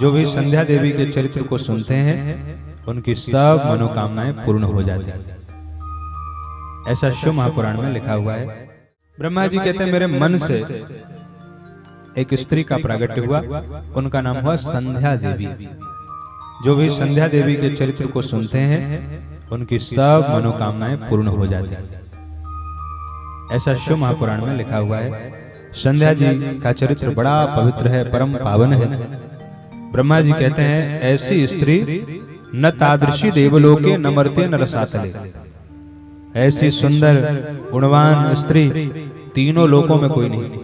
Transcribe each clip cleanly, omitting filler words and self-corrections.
जो भी संध्या देवी के चरित्र को सुनते हैं उनकी सब मनोकामनाएं पूर्ण हो जाती हैं। ऐसा शिव महापुराण में लिखा हुआ है। ब्रह्मा जी कहते हैं मेरे मन से एक स्त्री का प्रागट्य हुआ, उनका नाम हुआ संध्या देवी। जो भी संध्या देवी के चरित्र को सुनते हैं उनकी सब मनोकामनाएं पूर्ण हो जाती हैं। ऐसा शिव महापुराण में लिखा हुआ है। संध्या जी का चरित्र बड़ा पवित्र है, परम पावन है। ब्रह्मा जी कहते हैं ऐसी स्त्री न तादृशी देवलोके न मर्ते न रसातले। ऐसी सुंदर गुणवान स्त्री तीनों लोकों में कोई नहीं थी।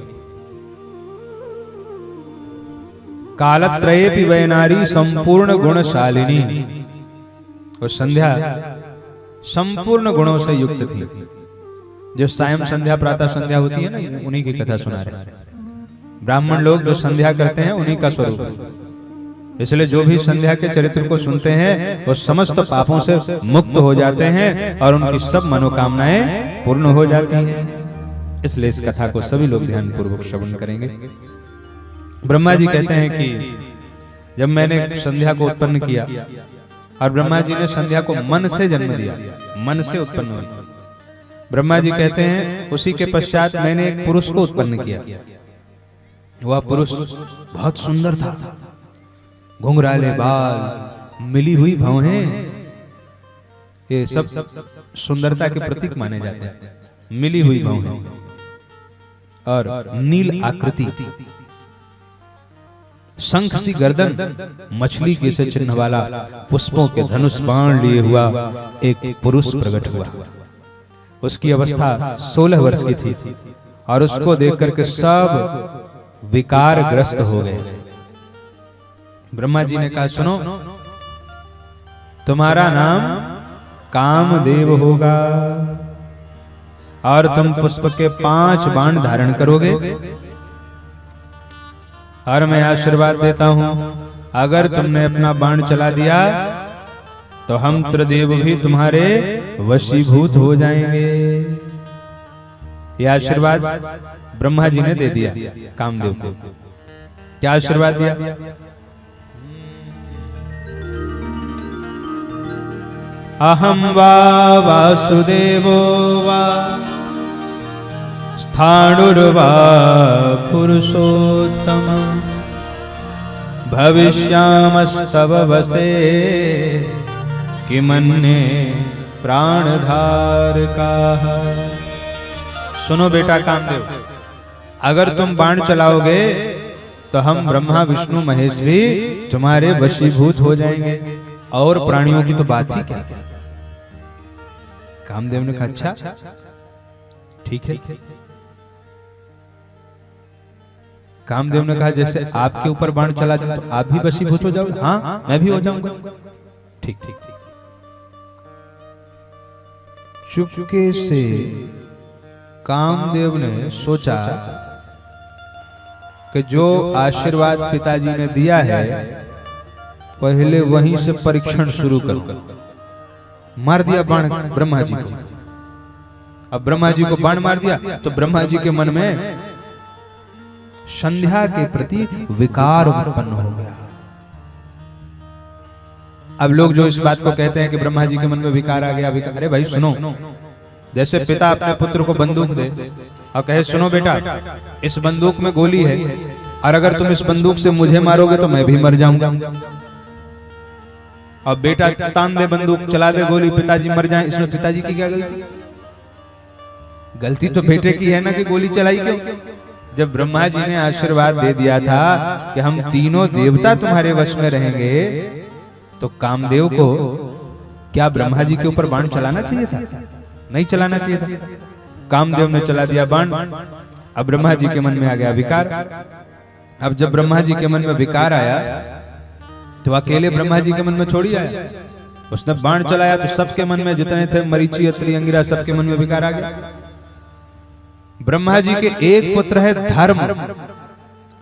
कालत्रये वै नारी संपूर्ण गुणशालिनी। और संध्या संपूर्ण गुणों से युक्त थी। जो सायं संध्या प्रातः संध्या होती है ना, उन्हीं की कथा सुना रहे हैं। ब्राह्मण लोग जो संध्या करते हैं उन्हीं का स्वरूप है। इसलिए जो भी संध्या के चरित्र को सुनते हैं वो समस्त पापों से मुक्त हो जाते हैं और उनकी सब मनोकामनाएं पूर्ण हो जाती हैं। इसलिए इस कथा को सभी लोग ध्यान पूर्वक श्रवण करेंगे। ब्रह्मा जी कहते हैं कि जब मैंने संध्या को उत्पन्न किया और ब्रह्मा जी ने संध्या को मन से जन्म दिया, मन से उत्पन्न हुई। ब्रह्मा जी कहते हैं उसी के पश्चात मैंने एक पुरुष को उत्पन्न किया। वह पुरुष बहुत सुंदर था, घुंघराले बाल, मिली हुई भौहें, ये सब सुंदरता के प्रतीक माने जाते हैं। मिली हुई भौहें और नील आकृति, शंख सी गर्दन, मछली के से चिन्ह वाला पुष्पों के धनुष बाण लिए हुआ एक पुरुष प्रकट हुआ। उसकी अवस्था 16 वर्ष की थी और उसको देख करके सब विकार ग्रस्त हो गए। ब्रह्मा जी ने कहा सुनो, तुम्हारा नाम कामदेव होगा और तुम पुष्प के 5 बाण धारण करोगे और मैं आशीर्वाद देता हूं अगर तुमने अपना बाण चला दिया तो हम त्रिदेव भी तुम्हारे वशीभूत हो जाएंगे। यह आशीर्वाद ब्रह्मा जी ने दे दिया कामदेव को। क्या आशीर्वाद दिया? अहम वा वासुदेवो वा स्थाणुर्वा पुरुषोत्तम भविष्यामस्तव वसे किमन्ये प्राणधारका। सुनो बेटा कामदेव, अगर तुम बाण चलाओगे तो हम ब्रह्मा विष्णु महेश भी तुम्हारे वशीभूत हो जाएंगे और प्राणियों की तो बात ही क्या। कामदेव ने कहा अच्छा ठीक है। कामदेव ने कहा जैसे आपके ऊपर बाण चला जाए तो आप भी वशीभूत हो जाओगे? हाँ मैं भी हो जाऊंगा। ठीक ठीक। चुपके से कामदेव ने सोचा कि जो आशीर्वाद पिताजी ने दिया है पहले वहीं से परीक्षण शुरू करो। मार दिया बाण ब्रह्मा जी को। अब ब्रह्मा जी को बाण मार दिया तो ब्रह्मा जी के मन में संध्या के प्रति विकार उत्पन्न हो गया। अब लोग जो इस बात को कहते हैं कि ब्रह्मा जी के मन में विकार आ गया, विकार, अरे भाई सुनो, जैसे पिता अपने पुत्र को बंदूक दे और कहे सुनो बेटा इस बंदूक में गोली है और अगर तुम इस बंदूक से मुझे मारोगे तो मैं भी मर जाऊंगा। अब बेटा तान दे बंदूक, चला दे गोली, पिताजी मर जाएं, इसमें पिताजी की क्या गलती? गलती तो बेटे की है ना कि गोली चलाई क्यों? जब ब्रह्मा जी ने आशीर्वाद दे दिया था कि हम तीनों देवता तुम्हारे वश में रहेंगे तो कामदेव को क्या ब्रह्मा जी के ऊपर बाण चलाना चाहिए था? नहीं चलाना चाहिए था। कामदेव ने चला दिया बाण। अब ब्रह्मा जी के मन में आ गया विकार। अब जब ब्रह्मा जी के मन में विकार आया तो अकेले ब्रह्मा जी के मन में थोड़ी आया। उसने बाण चलाया तो सबके मन में जितने थे मरीचि, अत्रि, अंगिरा, सबके मन में विकार आ गया। ब्रह्मा जी के एक पुत्र है धर्म,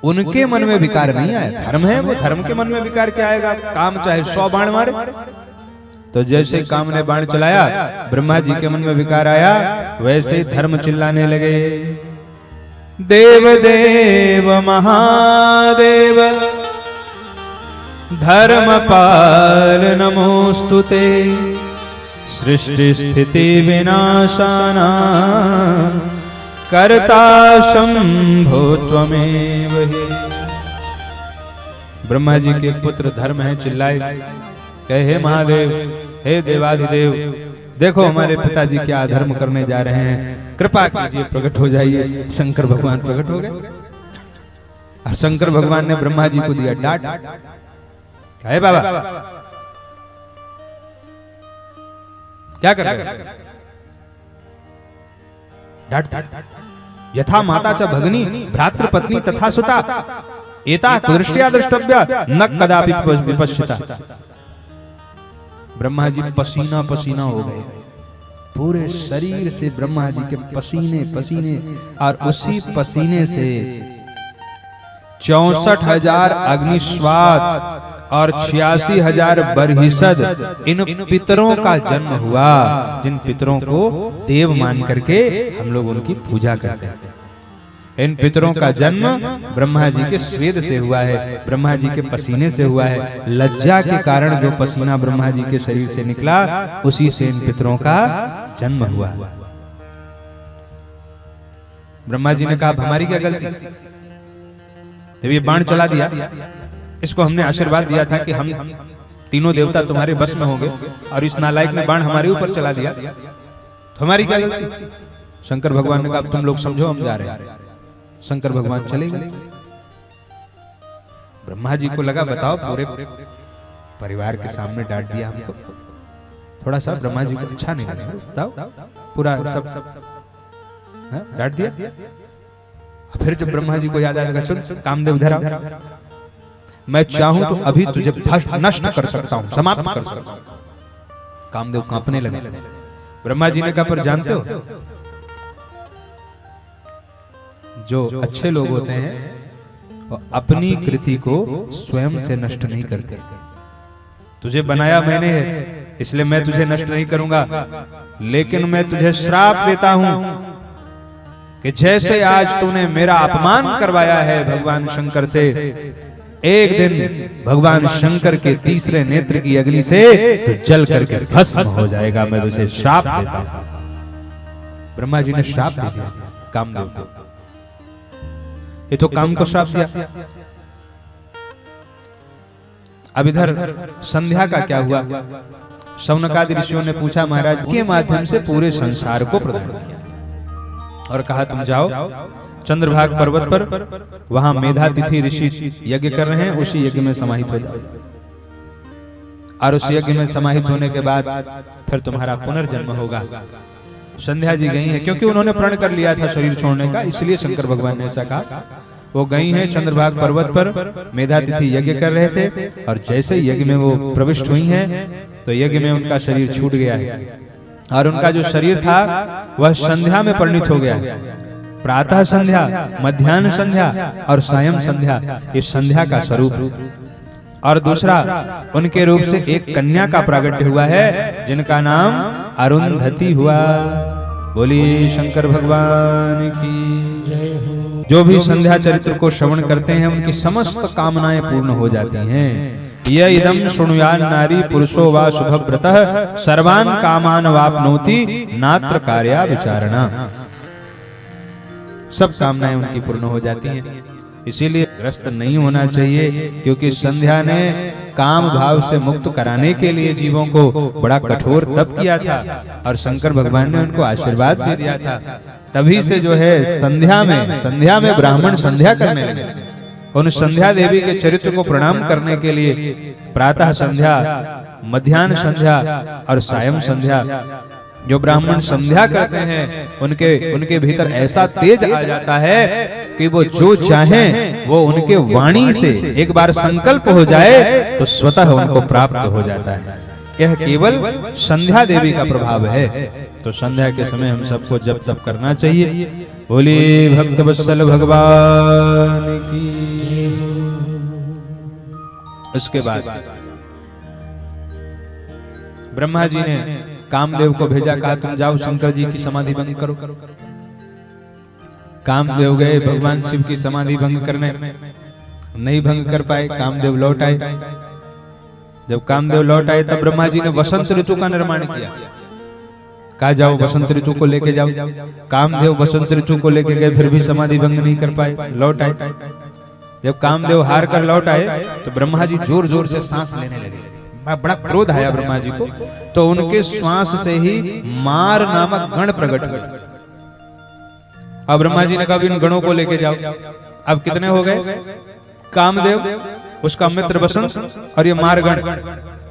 उनके मन में विकार नहीं आया। धर्म है, वो धर्म के मन में विकार क्या आएगा? काम चाहे 100 बाण मारे। तो जैसे काम ने बाण चलाया ब्रह्मा जी के मन में विकार आया, वैसे ही धर्म चिल्लाने लगे देव देव महादेव धर्मपाल नमोस्तुते सृष्टि स्थिति विनाशाना कर्ता शंभो त्वमेव हि। ब्रह्मा जी के पुत्र धर्म है, चिल्लाए कहे हे महादेव, हे देवाधिदेव, देखो हमारे पिताजी क्या अधर्म करने जा रहे हैं, कृपा कीजिए प्रकट हो जाइए। शंकर भगवान प्रकट हो गए और शंकर भगवान ने ब्रह्मा जी को दिया डांट। है बाबा क्या कर रहे? डांट यथा माता च भगनी भ्रातृपत्नी तथा सुता एता कुदृष्ट्या द्रष्टव्या न कदापि विपश्चिता। ब्रह्मा जी पसीना पसीना हो गए, पूरे शरीर से ब्रह्मा जी के पसीने पसीने, और उसी पसीने से 64,000 अग्निश्वात और 86,000 बरहिसद इन पितरों का जन्म हुआ, जिन पितरों को देव मान करके हम लोग उनकी पूजा करते हैं। इन पितरों का जन्म ब्रह्मा जी के स्वेद से हुआ है, ब्रह्मा जी के पसीने से हुआ है। लज्जा के कारण जो पसीना ब्रह्मा जी के शरीर से निकला, उसी से इन पितरों का जन्म हुआ। ब्रह्मा जी ने कहा हमारी क्या गलती, जब ये बाण चला दिया, इसको हमने आशीर्वाद दिया था कि हम तीनों देवता तुम्हारे बस में होंगे, और इस नालायक ने बाण हमारे ऊपर चला दिया, तो हमारी क्या गलती। शंकर भगवान ने कहा तुम लोग समझो, हम जा रहे हैं। शंकर भगवान चले गए। ब्रह्मा जी को लगा बताओ पूरे परिवार के सामने डांट दिया हमको, थोड़ा सा ब्रह्मा जी को अच्छा नहीं लगा, बताओ पूरा सब डांट दिया। फिर जब ब्रह्मा जी को याद आया, सुन कामदेव इधर आओ, मैं चाहूं तो अभी तुझे नष्ट कर सकता हूं, समाप्त कर सकता हूं। कामदेव कांपने लगे। ब्रह्मा जी ने कहा पर जानते हो, जो अच्छे लोग होते हैं वो अपनी कृति को स्वयं से नष्ट नहीं करते। तुझे बनाया मैंने है, इसलिए मैं तुझे नष्ट नहीं करूंगा, लेकिन मैं तुझे श्राप देता हूं कि जैसे आज तूने मेरा अपमान करवाया है भगवान शंकर से, एक दिन भगवान शंकर के तीसरे नेत्र की अग्नि से तो जल करके भस्म हो जाएगा। मैं तुझे श्राप देता हूं। ब्रह्मा जी ने श्राप दे दिया कामदेव को। ये तो काम को श्राप दिया। अब इधर संध्या का क्या हुआ? शौनकादि ऋषियों ने पूछा महाराज के माध्यम से पूरे संसार को प्रदान किया, और कहा तुम जाओ चंद्रभाग पर्वत पर, वहां मेधातिथि ऋषि यज्ञ कर रहे हैं, उसी यज्ञ में समाहित हो जाओ, और उस यज्ञ में समाहित होने के बाद फिर तुम्हारा पुनर्जन्म होगा। संध्या जी गई हैं, क्योंकि उन्होंने प्रण कर लिया था शरीर छोड़ने का, इसलिए शंकर भगवान ने ऐसा कहा। वो गई हैं चंद्रभाग पर्वत पर, मेधातिथि यज्ञ कर रहे थे, और जैसे यज्ञ में वो प्रविष्ट हुई हैं तो यज्ञ में उनका शरीर छूट गया है, और उनका जो शरीर था वह संध्या में परिणित हो गया है। प्रातः संध्या, मध्याह्न संध्या और सायं संध्या, ये संध्या का स्वरूप। और दूसरा, उनके रूप से एक कन्या का प्रागट्य हुआ है, जिनका नाम अरुंधति हुआ। बोली शंकर भगवान की जय हो। जो भी संध्या चरित्र को श्रवण करते हैं, उनकी समस्त कामनाएं पूर्ण हो जाती हैं। ये इदं शृणुयान नारी पुरुषो वा शुभव्रतः सर्वान् कामान वाप्नोति नात्र कार्या विचारणा। सब कामनाएं उनकी पूर्ण हो जाती हैं। इसीलिए ग्रस्त नहीं होना चाहिए, क्योंकि संध्या ने काम भाव से मुक्त कराने के लिए जीवों को बड़ा कठोर तप किया था, और शंकर भगवान ने उनको आशीर्वाद भी दिया था। तभी से जो है संध्या में ब्राह्मण संध्या करने लगे। उन संध्या देवी के चरित्र को प्रणाम करने के लिए प्रातः संध्या, मध्याह्न संध्या और सायं संध्या, जो ब्राह्मण संध्या करते हैं उनके भीतर ऐसा तेज आ जाता है कि वो जो चाहें वो उनके वाणी से एक बार संकल्प हो जाए तो स्वतः उनको प्राप्त हो जाता है। यह केवल संध्या देवी का प्रभाव है। तो संध्या के समय हम सबको जप तप करना चाहिए। बोले भक्त वत्सल भगवान की। उसके बाद ब्रह्मा जी ने कामदेव को भेजा, कहा तुम जाओ शंकर जी की समाधि भंग करो। कामदेव गए भगवान शिव की समाधि भंग करने, नहीं भंग कर पाए। कामदेव लौट आए जब कामदेव लौट आए तब ब्रह्मा जी ने वसंत ऋतु का निर्माण किया। कहा जाओ वसंत ऋतु को लेके जाओ। कामदेव वसंत ऋतु को लेके गए, फिर भी समाधि भंग नहीं कर पाए, लौट आए। जब कामदेव हार कर लौट आए तो ब्रह्मा जी जोर जोर से सांस लेने लगे। बड़ा क्रोध आया ब्रह्मा जी को, तो उनके श्वास से ही मार नामक गण प्रकट हुए। अब ब्रह्मा जी ने कहा इन गणों को लेके जाओ। अब कितने हो गए? कामदेव, उसका मित्र बसंत और ये मारगण,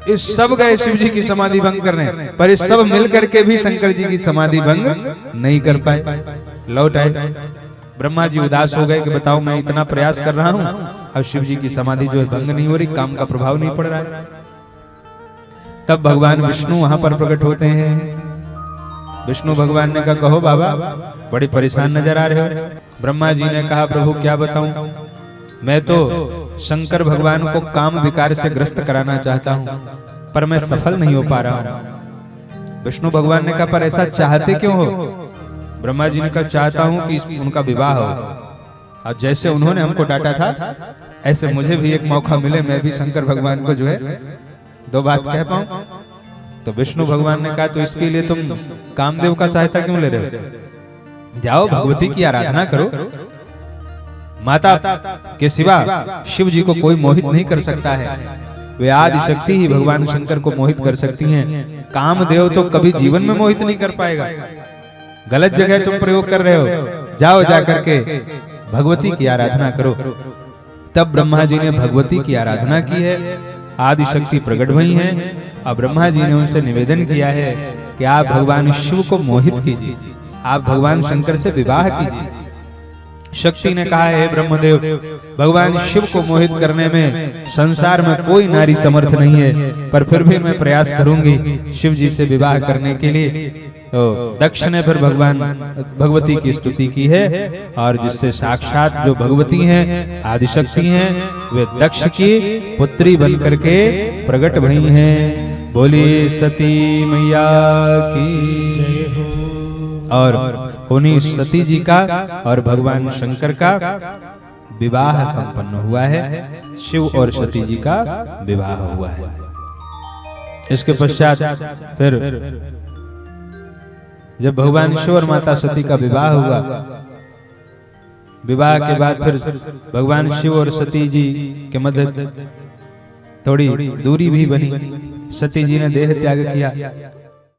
इस सब गए शिव जी की समाधि भंग करने, पर इस सब मिलकर के भी शंकर जी की समाधि भंग नहीं कर पाए, लौट आए। ब्रह्मा जी उदास हो गए कि बताओ मैं इतना प्रयास कर रहा हूं, अब शिव जी की समाधि जो है भंग नहीं हो रही, काम का प्रभाव नहीं पड़ रहा है। तब भगवान विष्णु वहां पर प्रकट होते हैं। विष्णु भगवान ने कहा कहो बाबा, बड़ी परेशान नजर आ रहे हो। ब्रह्मा जी ने कहा प्रभु क्या बताऊं, मैं तो शंकर भगवान को काम विकार से ग्रस्त कराना चाहता हूं, पर मैं सफल नहीं हो पा रहा हूं। विष्णु भगवान ने कहा पर ऐसा चाहते क्यों हो? ब्रह्मा जी ने कहा चाहता हूं कि उनका विवाह हो, और जैसे उन्होंने हमको डांटा था ऐसे मुझे भी एक मौका मिले, मैं भी शंकर भगवान को जो है दो बात कह पाऊं। तो विष्णु भगवान ने कहा तो इसके लिए तुम कामदेव का सहायता क्यों ले रहे हो? जाओ भगवती की आराधना करो, माता के सिवा शिव जी को कोई मोहित नहीं कर सकता है, वे आदि शक्ति ही भगवान शंकर को मोहित कर सकती हैं। कामदेव तो कभी जीवन में मोहित नहीं कर पाएगा। गलत जगह तुम प्रयोग कर रहे हो, जाओ जाकर के भगवती की आराधना करो। तब ब्रह्मा जी ने भगवती की आराधना की है, आदि शक्ति प्रकट हुई हैं। अब ब्रह्मा जी ने उनसे निवेदन किया है कि आप भगवान शिव को मोहित कीजिए, आप भगवान शंकर से विवाह कीजिए। शक्ति ने कहा है ब्रह्मदेव, भगवान शिव को मोहित करने में संसार में कोई नारी समर्थ नहीं है, पर फिर भी मैं प्रयास करूंगी शिव जी से विवाह करने के लिए। तो दक्ष ने फिर भगवान भगवती की स्तुति की है, और जिससे साक्षात जो भगवती हैं, आदिशक्ति हैं, वे दक्ष की पुत्री बन करके प्रकट भई हैं। बोली सती मैया की। और उन्हीं सती जी का और भगवान शंकर का विवाह संपन्न हुआ है, शिव और सती जी का विवाह हुआ है। इसके पश्चात फिर जब भगवान शिव और माता सती का विवाह हुआ, विवाह के बाद फिर भगवान शिव और सती जी के मध्य थोड़ी दूरी भी बनी। सती जी ने देह त्याग किया,